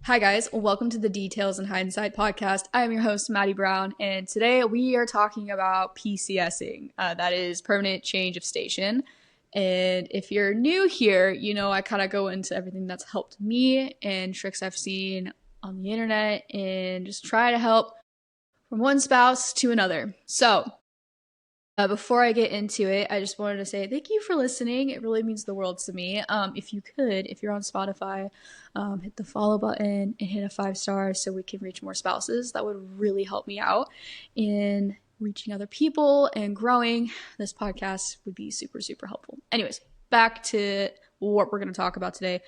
Hi, guys. Welcome to the Details in Hindsight podcast. I am your host, Maddy Brown, and today we are talking about PCSing. That is permanent change of station. And if you're new here, I kind of go into everything that's helped me and tricks I've seen on the internet and just try to help from one spouse to another. So, before I get into it, I just wanted to say thank you for listening. It really means the world to me. If you're on Spotify, hit the follow button and hit a 5 star so we can reach more spouses. That would really help me out in reaching other people and growing. This podcast would be super, super helpful. Anyways, back to what we're going to talk about today.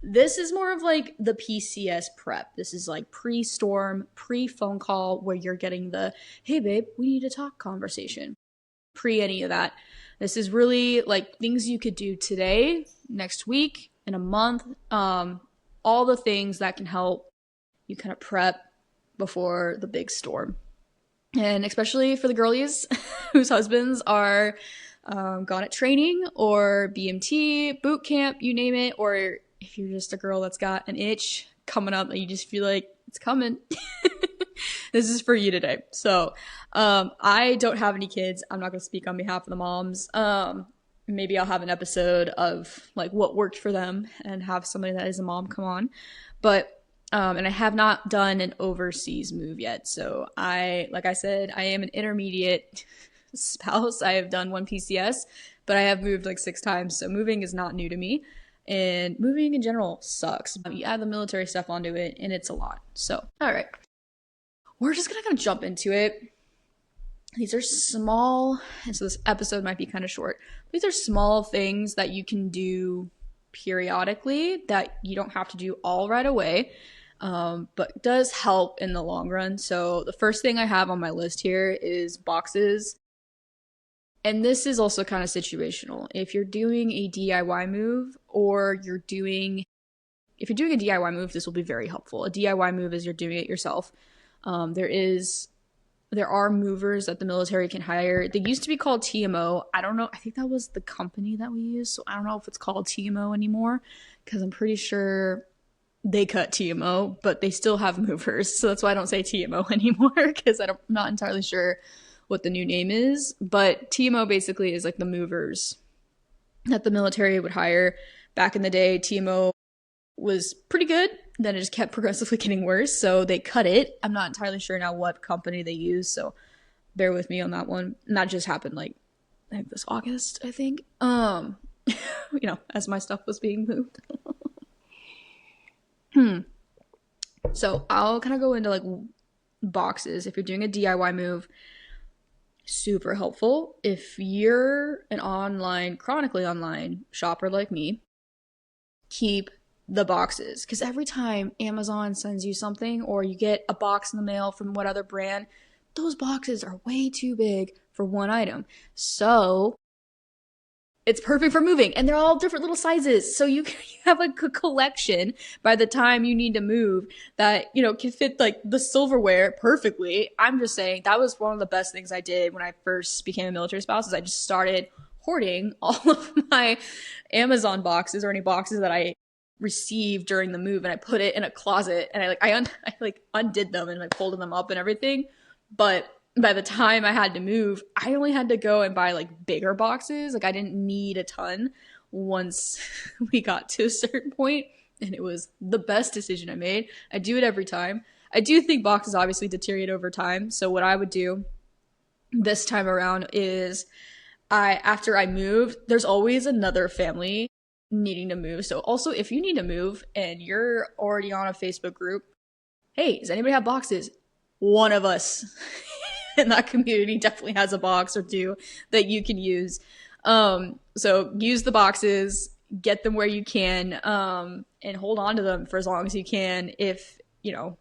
This is more of like the PCS prep. This is like pre-storm, pre-phone call where you're getting the, hey babe, we need to talk conversation. Pre any of that. This is really like things you could do today, next week, in a month, all the things that can help you kind of prep before the big storm. And especially for the girlies whose husbands are gone at training or BMT, boot camp, you name it, or if you're just a girl that's got an itch coming up that you just feel like it's coming. This is for you today. So I don't have any kids. I'm not going to speak on behalf of the moms. Maybe I'll have an episode of like what worked for them and have somebody that is a mom come on. But and I have not done an overseas move yet. So like I said, I am an intermediate spouse. I have done one PCS, but I have moved like 6 times. So moving is not new to me. And moving in general sucks. You add the military stuff onto it and it's a lot. So, all right. We're just going to kind of jump into it. These are small, and so this episode might be kind of short. These are small things that you can do periodically that you don't have to do all right away, but does help in the long run. So the first thing I have on my list here is boxes. And this is also kind of situational. If you're doing a DIY move or if you're doing a DIY move, this will be very helpful. A DIY move is you're doing it yourself. There are movers that the military can hire. They used to be called TMO. I don't know. I think that was the company that we used. So I don't know if it's called TMO anymore because I'm pretty sure they cut TMO, but they still have movers. So that's why I don't say TMO anymore because I'm not entirely sure what the new name is. But TMO basically is like the movers that the military would hire. Back in the day, TMO was pretty good. Then it just kept progressively getting worse, so they cut it. I'm not entirely sure now what company they use, so bear with me on that one. And that just happened like I think this August, I think. As my stuff was being moved. So I'll kind of go into like boxes. If you're doing a DIY move, super helpful. If you're an chronically online shopper like me, keep the boxes, because every time Amazon sends you something or you get a box in the mail from what other brand, those boxes are way too big for one item. So it's perfect for moving, and they're all different little sizes. So you have like a collection by the time you need to move that, can fit like the silverware perfectly. I'm just saying that was one of the best things I did when I first became a military spouse is I just started hoarding all of my Amazon boxes or any boxes that I received during the move, and I put it in a closet, and I undid them and folded them up and everything. But by the time I had to move, I only had to go and buy like bigger boxes. Like I didn't need a ton once we got to a certain point, and it was the best decision I made. I do it every time. I do think boxes obviously deteriorate over time. So what I would do this time around is after I moved, there's always another family needing to move. So also if you need to move and you're already on a Facebook group, hey, does anybody have boxes? One of us in that community definitely has a box or two that you can use. So use the boxes, get them where you can, and hold on to them for as long as you can. If, you're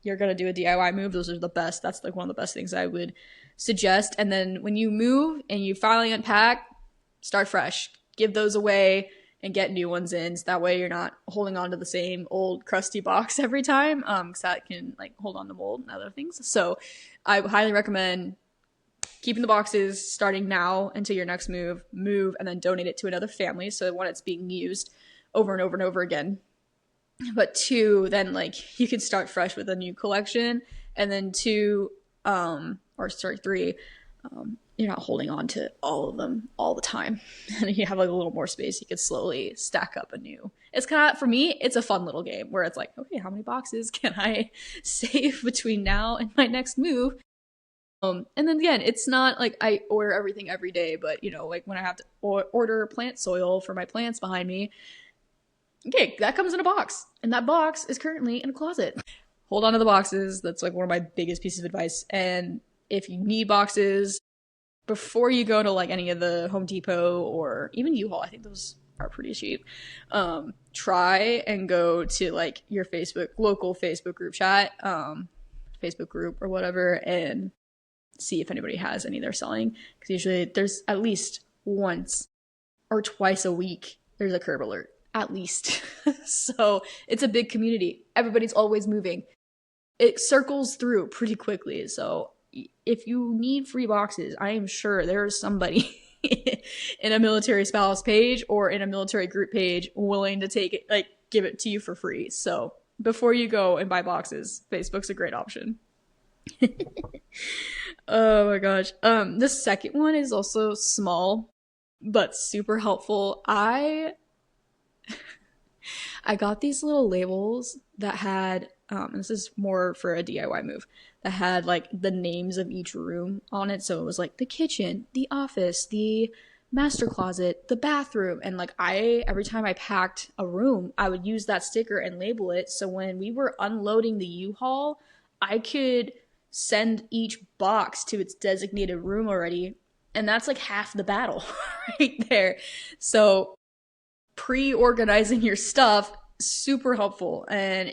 going to do a DIY move, those are the best. That's like one of the best things I would suggest. And then when you move and you finally unpack, start fresh. Give those away and get new ones in. So that way you're not holding on to the same old crusty box every time, because that can like hold on to mold and other things. So I highly recommend keeping the boxes starting now until your next move, and then donate it to another family. So when it's being used over and over and over again. But 2, then like you can start fresh with a new collection, and then 2, 3, you're not holding on to all of them all the time, and you have like a little more space. You can slowly stack up a new. It's kind of, for me, it's a fun little game where it's like, okay, how many boxes can I save between now and my next move? And then again, it's not like I order everything every day, but like when I have to order plant soil for my plants behind me, okay, that comes in a box, and that box is currently in a closet. Hold on to the boxes. That's like one of my biggest pieces of advice. And if you need boxes, before you go to like any of the Home Depot or even U-Haul, I think those are pretty cheap. Try and go to like your local Facebook group chat, Facebook group or whatever, and see if anybody has any they're selling. Because usually there's at least once or twice a week there's a curb alert, at least. So it's a big community. Everybody's always moving. It circles through pretty quickly. So if you need free boxes, I am sure there's somebody in a military spouse page or in a military group page willing to take it, like give it to you for free. So before you go and buy boxes, Facebook's a great option. Oh my gosh. The second one is also small, but super helpful. I got these little labels that had, and this is more for a DIY move, that had like the names of each room on it. So it was like the kitchen, the office, the master closet, the bathroom. And like every time I packed a room, I would use that sticker and label it. So when we were unloading the U-Haul, I could send each box to its designated room already. And that's like half the battle right there. So pre-organizing your stuff, super helpful. And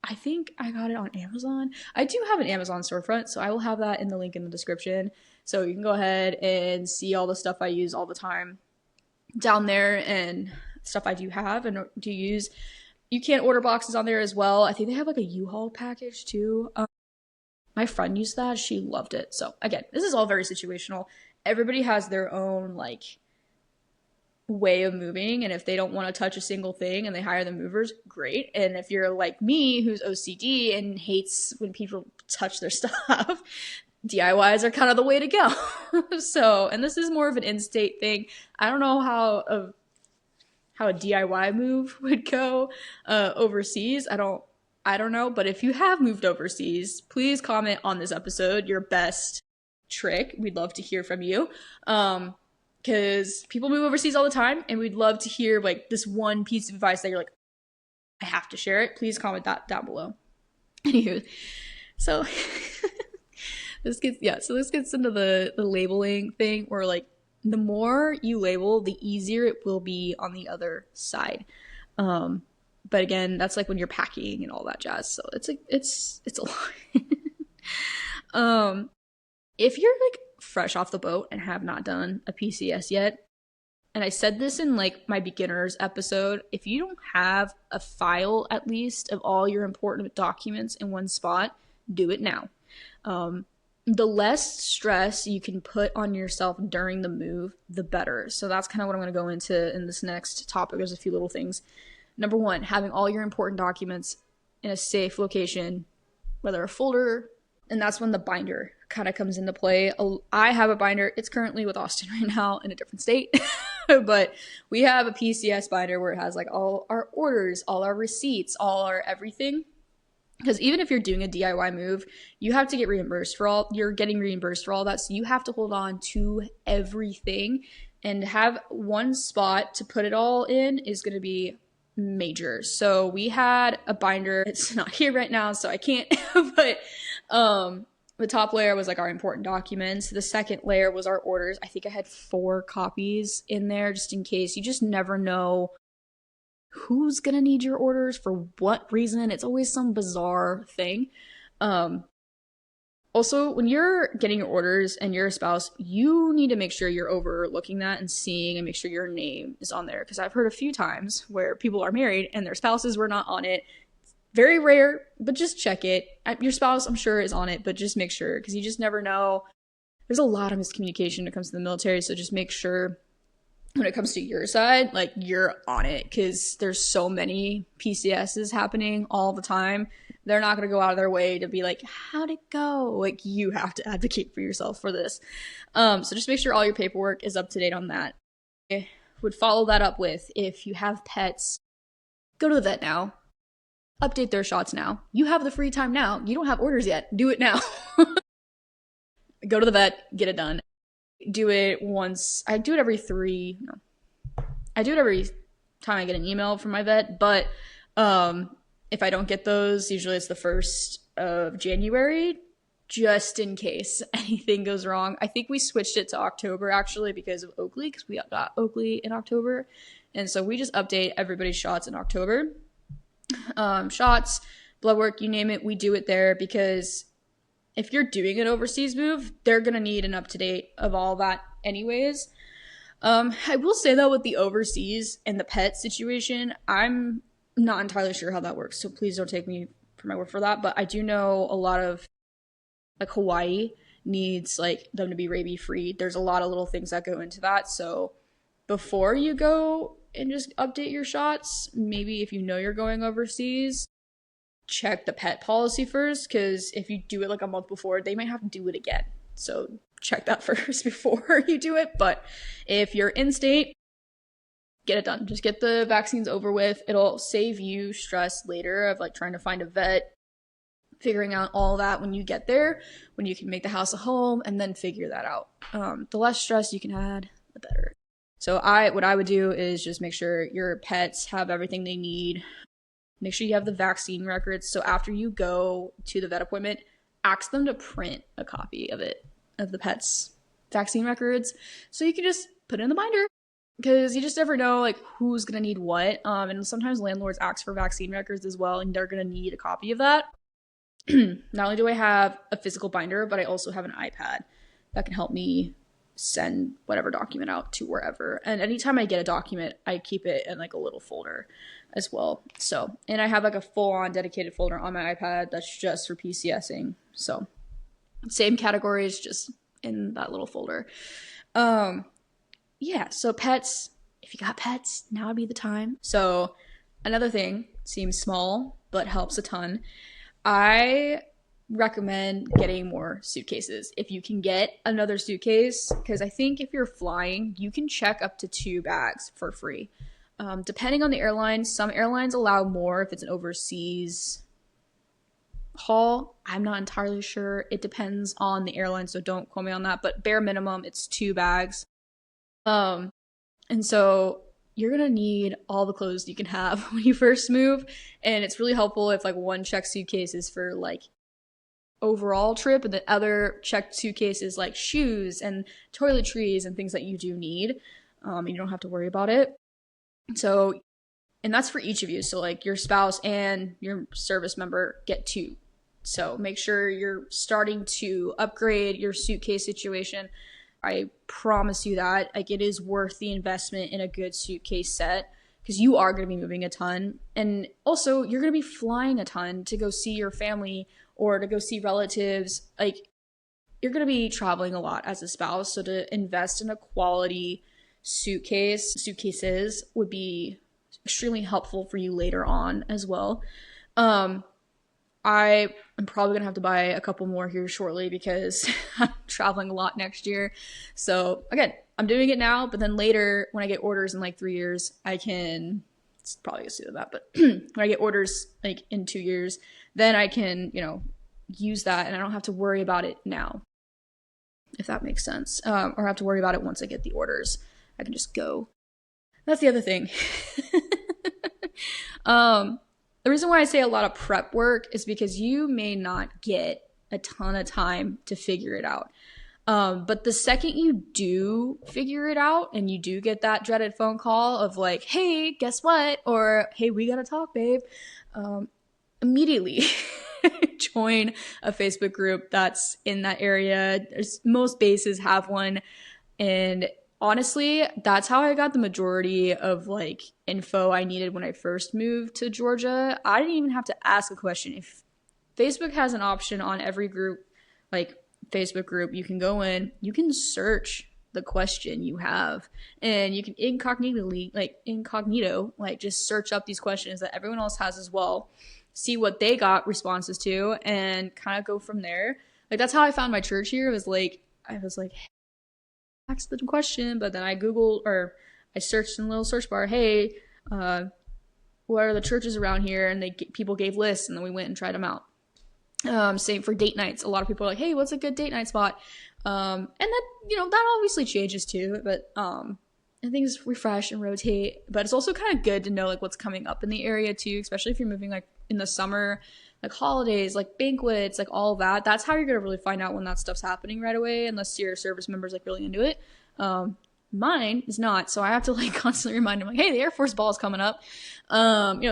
I think I got it on Amazon. I do have an Amazon storefront, so I will have that in the link in the description. So you can go ahead and see all the stuff I use all the time down there and stuff I do have and do use. You can order boxes on there as well. I think they have like a U-Haul package too. My friend used that. She loved it. So again, this is all very situational. Everybody has their own like way of moving, and if they don't want to touch a single thing and they hire the movers, great. And if you're like me, who's OCD and hates when people touch their stuff, DIYs are kind of the way to go. So, and this is more of an in-state thing. I don't know how a DIY move would go overseas. I don't know, but if you have moved overseas, please comment on this episode your best trick. We'd love to hear from you. Because people move overseas all the time, and we'd love to hear like this one piece of advice that you're like, I have to share it. Please comment that down below. Anywho, so this gets into the labeling thing, where like the more you label, the easier it will be on the other side. But again, that's like when you're packing and all that jazz. So it's a lot. If you're like fresh off the boat and have not done a PCS yet, and I said this in like my beginners episode, if you don't have a file at least of all your important documents in one spot, do it now. The less stress you can put on yourself during the move, the better. So that's kind of what I'm going to go into in this next topic. There's a few little things. Number one, having all your important documents in a safe location, whether a folder, and that's when the binder kind of comes into play. I have a binder. It's currently with Austin right now in a different state, but we have a PCS binder where it has like all our orders, all our receipts, all our everything. Because even if you're doing a DIY move, you have to get reimbursed for you're getting reimbursed for all that. So you have to hold on to everything, and have one spot to put it all in is going to be major. So we had a binder. It's not here right now, so I can't, but the top layer was like our important documents. The second layer was our orders. I think I had 4 copies in there just in case. You just never know who's gonna need your orders for what reason. It's always some bizarre thing. Also, when you're getting your orders and you're a spouse, you need to make sure you're overlooking that and seeing and make sure your name is on there. Because I've heard a few times where people are married and their spouses were not on it. Very rare, but just check it. Your spouse, I'm sure, is on it, but just make sure, because you just never know. There's a lot of miscommunication when it comes to the military, so just make sure when it comes to your side, like you're on it because there's so many PCSs happening all the time. They're not going to go out of their way to be like, how'd it go? Like you have to advocate for yourself for this. So just make sure all your paperwork is up to date on that. I would follow that up with, if you have pets, go to the vet now. Update their shots now. You have the free time now. You don't have orders yet. Do it now. Go to the vet, get it done. Do it once. I do it every I do it every time I get an email from my vet, but if I don't get those, usually it's the 1st of January, just in case anything goes wrong. I think we switched it to October actually because of Oakley, because we got Oakley in October. And so we just update everybody's shots in October. Shots, blood work, you name it, we do it there, because if you're doing an overseas move, they're going to need an up-to-date of all that anyways. I will say though, with the overseas and the pet situation, I'm not entirely sure how that works, so please don't take me for my word for that, but I do know a lot of, like, Hawaii needs like them to be rabies free. There's a lot of little things that go into that, so before you go and just update your shots, maybe if you know you're going overseas, check the pet policy first, because if you do it like a month before, they might have to do it again. So check that first before you do it. But if you're in state, get it done. Just get the vaccines over with. It'll save you stress later of like trying to find a vet, figuring out all that when you get there, when you can make the house a home and then figure that out. The less stress you can add, the better. So what I would do is just make sure your pets have everything they need. Make sure you have the vaccine records. So after you go to the vet appointment, ask them to print a copy of it, of the pet's vaccine records, so you can just put it in the binder, because you just never know like who's gonna need what. And sometimes landlords ask for vaccine records as well, and they're gonna need a copy of that. Not only do I have a physical binder, but I also have an iPad that can help me send whatever document out to wherever. And anytime I get a document, I keep it in like a little folder as well. So, and I have like a full-on dedicated folder on my iPad that's just for PCSing. So same categories, just in that little folder. Yeah, so pets, if you got pets, now would be the time. So another thing, seems small, but helps a ton. I recommend getting more suitcases if you can get another suitcase, because I think if you're flying, you can check up to 2 bags for free. Depending on the airline, some airlines allow more if it's an overseas haul. I'm not entirely sure. It depends on the airline, so don't quote me on that, but bare minimum, it's 2 bags. And so you're gonna need all the clothes you can have when you first move, and it's really helpful if like one checked suitcase is for like overall trip and the other checked suitcase is like shoes and toiletries and things that you do need. You don't have to worry about it. So, and that's for each of you. So like your spouse and your service member get 2. So make sure you're starting to upgrade your suitcase situation. I promise you that, like, it is worth the investment in a good suitcase set, because you are going to be moving a ton. And also you're going to be flying a ton to go see your family or to go see relatives. Like, you're going to be traveling a lot as a spouse. So to invest in a quality suitcases would be extremely helpful for you later on as well. I am probably gonna have to buy a couple more here shortly because I'm traveling a lot next year. So again, I'm doing it now, but then later when I get orders in like 3 years, I can, it's probably sooner than that, but when I get orders like in 2 years, then I can, use that and I don't have to worry about it now, if that makes sense. Or have to worry about it once I get the orders. I can just go. That's the other thing. The reason why I say a lot of prep work is because you may not get a ton of time to figure it out. But the second you do figure it out and you do get that dreaded phone call of like, hey, guess what? Or, hey, we gotta talk, babe. Immediately join a Facebook group that's in that area. Most bases have one. And honestly, that's how I got the majority of like info I needed when I first moved to Georgia. I didn't even have to ask a question. If Facebook has an option on every group, like Facebook group, you can go in, you can search the question you have, and you can incognito, like just search up these questions that everyone else has as well, see what they got responses to, and kind of go from there. Like that's how I found my church here. I was like, hey, ask the question, but then I Googled, or I searched in the little search bar, hey, what are the churches around here? And people gave lists, and then we went and tried them out. Same for date nights. A lot of people are like, hey, what's a good date night spot? And that, that obviously changes too, but and things refresh and rotate. But it's also kind of good to know like what's coming up in the area too, especially if you're moving like in the summer, like holidays, like banquets, like all of that. That's how you're gonna really find out when that stuff's happening right away, unless your service member's like really into it. Mine is not, so I have to like constantly remind them like, hey, the Air Force ball is coming up.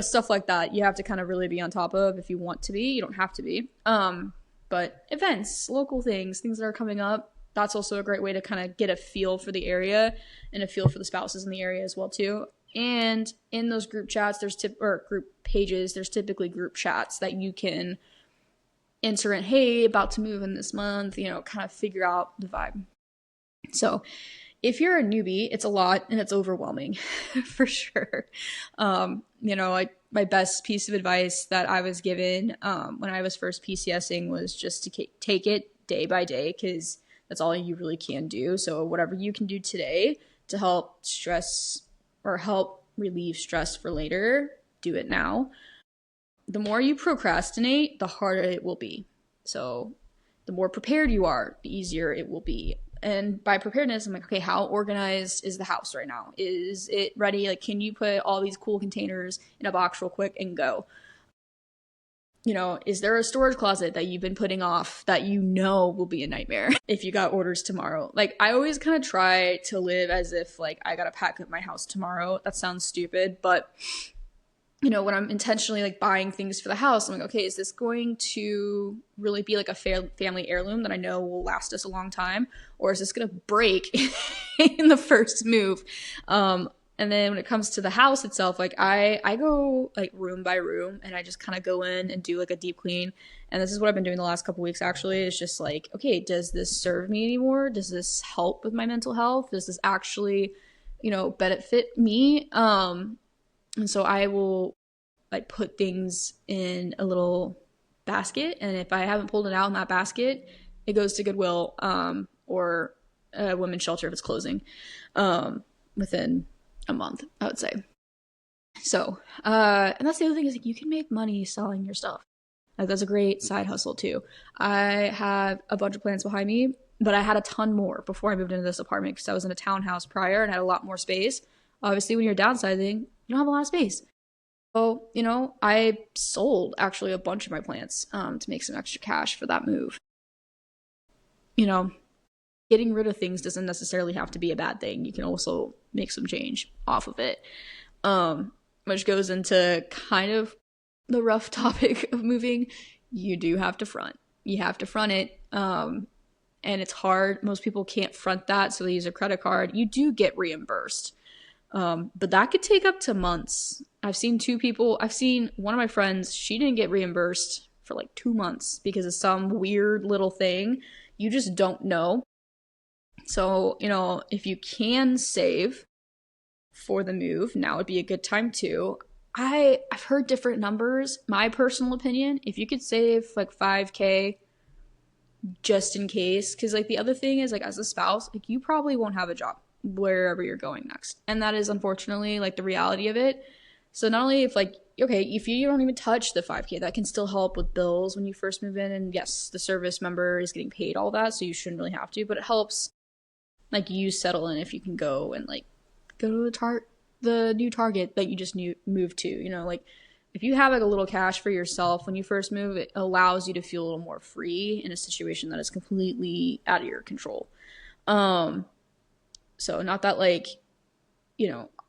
Stuff like that you have to kind of really be on top of if you want to be. You don't have to be. But events, local things that are coming up, that's also a great way to kind of get a feel for the area and a feel for the spouses in the area as well too. And in those group chats, group pages, there's typically group chats that you can enter in, hey, about to move in this month, kind of figure out the vibe. So if you're a newbie, it's a lot and it's overwhelming for sure. My best piece of advice that I was given when I was first PCSing was just to take it day by day, because that's all you really can do. So whatever you can do today to help relieve stress for later, do it now. The more you procrastinate, the harder it will be. So the more prepared you are, the easier it will be. And by preparedness, I'm like, okay, how organized is the house right now? Is it ready? Like, can you put all these cool containers in a box real quick and go? Is there a storage closet that you've been putting off that will be a nightmare if you got orders tomorrow? Like, I always kind of try to live as if, like, I gotta pack up my house tomorrow. That sounds stupid, but when I'm intentionally like buying things for the house, I'm like, okay, is this going to really be like a family heirloom that I know will last us a long time? Or is this going to break in the first move? And then when it comes to the house itself, like I go like room by room, and I just kind of go in and do like a deep clean. And this is what I've been doing the last couple weeks actually. It's just like, okay, does this serve me anymore? Does this help with my mental health? Does this actually, benefit me? And so I will like put things in a little basket, and if I haven't pulled it out in that basket, it goes to Goodwill or a women's shelter if it's closing within a month, I would say. So, and that's the other thing is like you can make money selling your stuff. Like that's a great side hustle too. I have a bunch of plants behind me, but I had a ton more before I moved into this apartment because I was in a townhouse prior and had a lot more space. Obviously, when you're downsizing, you don't have a lot of space. So, I sold actually a bunch of my plants to make some extra cash for that move. Getting rid of things doesn't necessarily have to be a bad thing. You can also make some change off of it, which goes into kind of the rough topic of moving. You do have to front. You have to front it. And it's hard. Most people can't front that, so they use a credit card. You do get reimbursed. But that could take up to months. I've seen one of my friends, she didn't get reimbursed for like 2 months because of some weird little thing. You just don't know. So, if you can save for the move, now would be a good time too. I've heard different numbers. My personal opinion, if you could save like $5,000 just in case, because like the other thing is like as a spouse, like you probably won't have a job wherever you're going next. And that is unfortunately like the reality of it. So not only if like, okay, if you don't even touch the $5,000, that can still help with bills when you first move in. And yes, the service member is getting paid all that, so you shouldn't really have to, but it helps like you settle in if you can go and like go to the new Target that you just moved to, like if you have like a little cash for yourself when you first move, it allows you to feel a little more free in a situation that is completely out of your control. So not that like,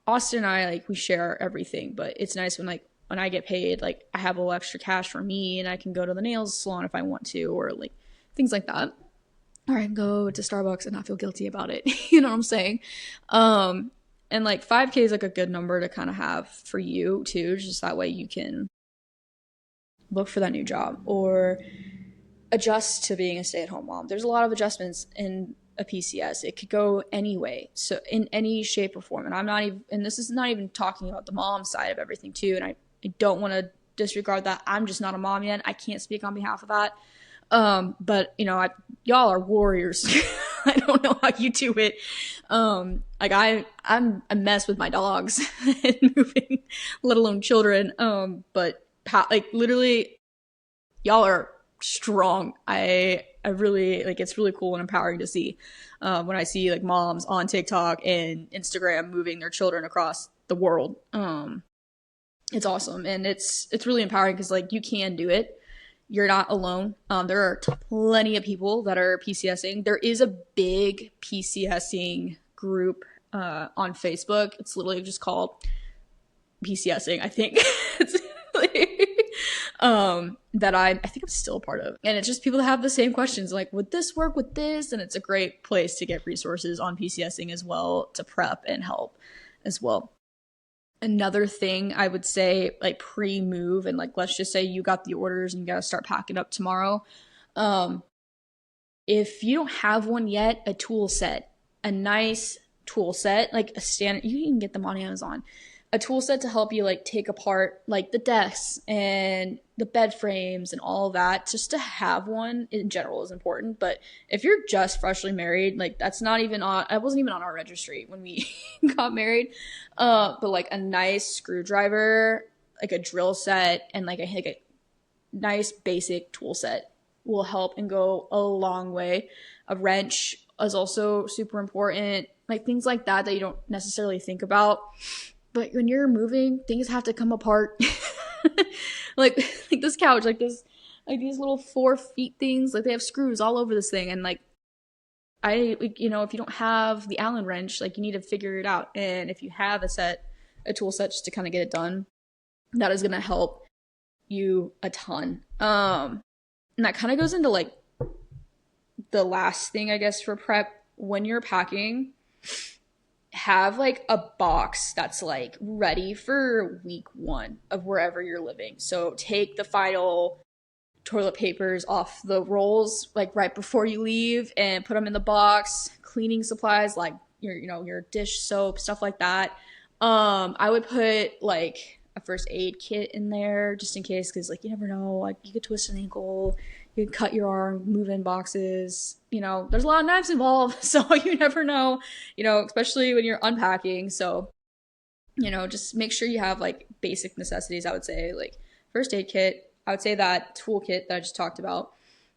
Austin and I, like we share everything, but it's nice when I get paid, like I have a little extra cash for me and I can go to the nails salon if I want to, or like things like that. Or I can go to Starbucks and not feel guilty about it. You know what I'm saying? And like $5,000 is like a good number to kind of have for you too. Just that way you can look for that new job or adjust to being a stay-at-home mom. There's a lot of adjustments in a PCS. It could go any way, so in any shape or form. And I'm not even, and this is not even talking about the mom side of everything too. And I don't want to disregard that. I'm just not a mom yet. I can't speak on behalf of that. But you know, y'all are warriors. I don't know how you do it. Like I'm a mess with my dogs and moving, let alone children. But like literally, y'all are strong. I really like, it's really cool and empowering to see when I see like moms on TikTok and Instagram moving their children across the world. It's awesome, and it's really empowering because like you can do it. You're not alone. There are plenty of people that are PCSing. There is a big PCSing group on Facebook. It's literally just called PCSing, I think. It's that I think I'm still a part of. And it's just people that have the same questions, like, would this work with this? And it's a great place to get resources on PCSing as well, to prep and help as well. Another thing I would say, like pre-move, and like let's just say you got the orders and you got to start packing up tomorrow. If you don't have one yet, a tool set, a nice tool set, like a standard, you can get them on Amazon. A tool set to help you like take apart like the desks and the bed frames and all of that. Just to have one in general is important. But if you're just freshly married, like that's not even on, I wasn't even on our registry when we got married. But like a nice screwdriver, like a drill set, and like a nice basic tool set will help and go a long way. A wrench is also super important. Like things like that you don't necessarily think about. But when you're moving, things have to come apart. like this couch, like these little 4 feet things, like they have screws all over this thing. And like, if you don't have the Allen wrench, like you need to figure it out. And if you have a tool set just to kind of get it done, that is going to help you a ton. And that kind of goes into like the last thing, I guess, for prep. When you're packing, have like a box that's like ready for week 1 of wherever you're living. So take the final toilet papers off the rolls like right before you leave and put them in the box. Cleaning supplies like your dish soap, stuff like that. I would put like a first aid kit in there just in case, because like you never know, like you could twist an ankle, you could cut your arm, move in boxes, there's a lot of knives involved, so you never know, especially when you're unpacking. So just make sure you have like basic necessities. I would say like first aid kit, I would say that toolkit that I just talked about,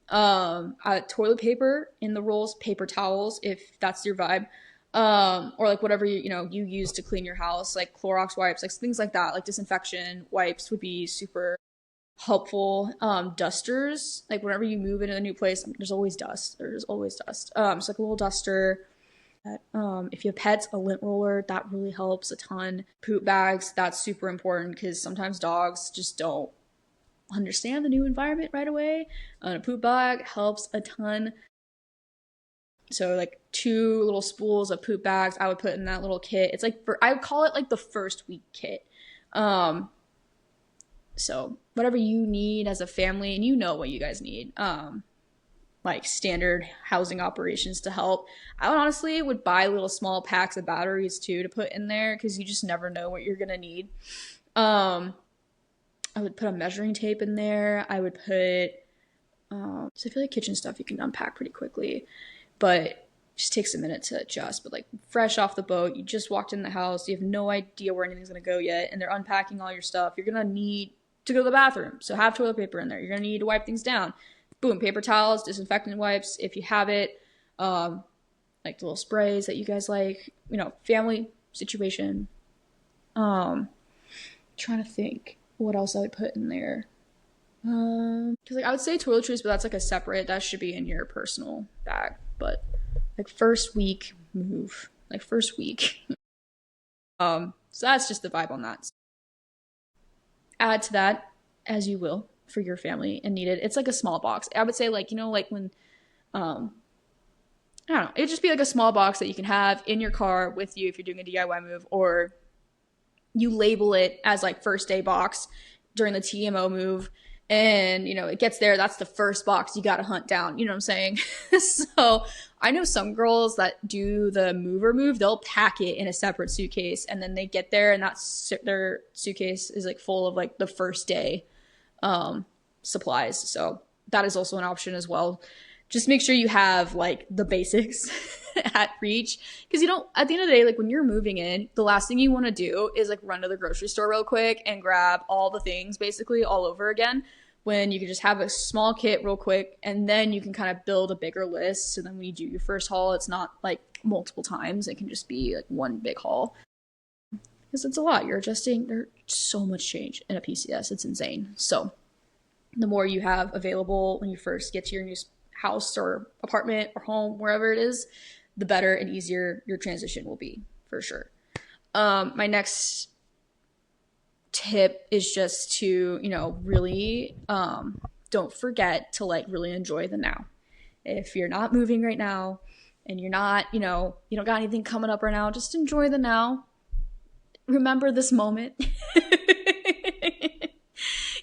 toilet paper in the rolls, paper towels if that's your vibe, or like whatever you use to clean your house, like Clorox wipes, like things like that, like disinfection wipes would be super helpful. Dusters, like whenever you move into a new place, there's always dust. So like a little duster. If you have pets, a lint roller, that really helps a ton. Poop bags, that's super important because sometimes dogs just don't understand the new environment right away. A poop bag helps a ton. So like 2 little spools of poop bags I would put in that little kit. It's like I would call it like the first week kit. So whatever you need as a family, and you know what you guys need, like standard housing operations to help. I honestly would buy little small packs of batteries too to put in there because you just never know what you're gonna need. I would put a measuring tape in there. I would put, so I feel like kitchen stuff you can unpack pretty quickly, but it just takes a minute to adjust. But like fresh off the boat, you just walked in the house, you have no idea where anything's gonna go yet, and they're unpacking all your stuff. You're gonna need to go to the bathroom, so have toilet paper in there. You're gonna need to wipe things down. Boom, paper towels, disinfectant wipes if you have it, like the little sprays that you guys like, family situation. Trying to think what else I would put in there. Because like I would say toiletries, but that's like a separate, that should be in your personal bag. But like first week move, like first week. So that's just the vibe on that. Add to that as you will for your family and need it. It's like a small box. I would say like, like when, I don't know, it'd just be like a small box that you can have in your car with you if you're doing a DIY move, or you label it as like first day box during the TMO move. And, it gets there. That's the first box you got to hunt down. You know what I'm saying? So I know some girls that do the mover move. They'll pack it in a separate suitcase, and then they get there, and their suitcase is like full of like the first day supplies. So that is also an option as well. Just make sure you have like the basics at reach, because at the end of the day, like when you're moving in, the last thing you want to do is like run to the grocery store real quick and grab all the things basically all over again, when you can just have a small kit real quick, and then you can kind of build a bigger list. So then when you do your first haul, it's not like multiple times. It can just be like one big haul, because it's a lot. You're adjusting. There's so much change in a PCS. It's insane. So the more you have available when you first get to your new house or apartment or home, wherever it is, the better and easier your transition will be, for sure. My next tip is just to, really don't forget to like really enjoy the now. If you're not moving right now and you're not, you don't got anything coming up right now, just enjoy the now. Remember this moment,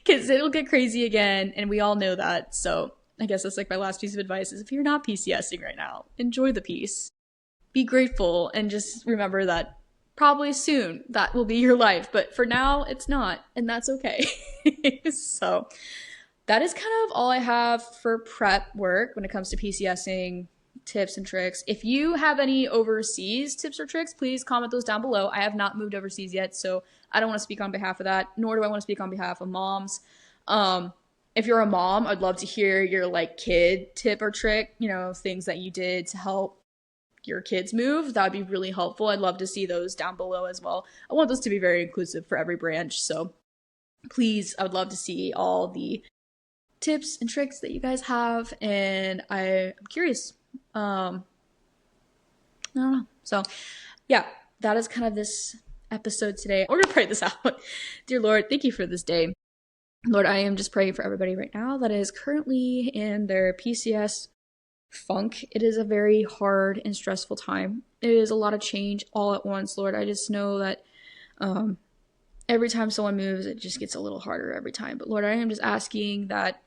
because it'll get crazy again, and we all know that. So I guess that's like my last piece of advice is, if you're not PCSing right now, enjoy the peace. Be grateful, and just remember that probably soon that will be your life. But for now, it's not, and that's okay. So that is kind of all I have for prep work when it comes to PCSing tips and tricks. If you have any overseas tips or tricks, please comment those down below. I have not moved overseas yet, so I don't want to speak on behalf of that, nor do I want to speak on behalf of moms. If you're a mom, I'd love to hear your like kid tip or trick, things that you did to help your kids move. That would be really helpful. I'd love to see those down below as well. I want those to be very inclusive for every branch. So please, I would love to see all the tips and tricks that you guys have. And I'm curious. I don't know. So yeah, that is kind of this episode today. We're going to pray this out. Dear Lord, thank you for this day. Lord, I am just praying for everybody right now that is currently in their PCS funk. It is a very hard and stressful time. It is a lot of change all at once, Lord. I just know that every time someone moves, it just gets a little harder every time. But Lord, I am just asking that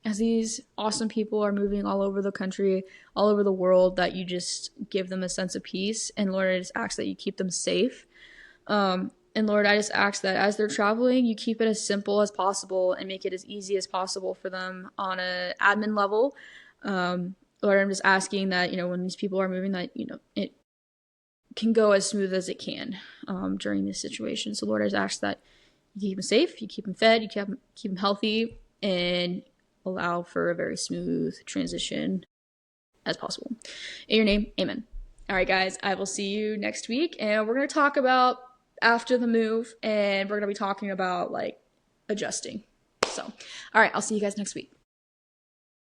as these awesome people are moving all over the country, all over the world, that you just give them a sense of peace. And Lord, I just ask that you keep them safe. And Lord, I just ask that as they're traveling, you keep it as simple as possible and make it as easy as possible for them on an admin level. Lord, I'm just asking that, when these people are moving, that, it can go as smooth as it can during this situation. So Lord, I just ask that you keep them safe, you keep them fed, you keep them healthy, and allow for a very smooth transition as possible. In your name, amen. All right, guys, I will see you next week, and we're going to talk about after the move, and we're going to be talking about like adjusting. So, all right, I'll see you guys next week.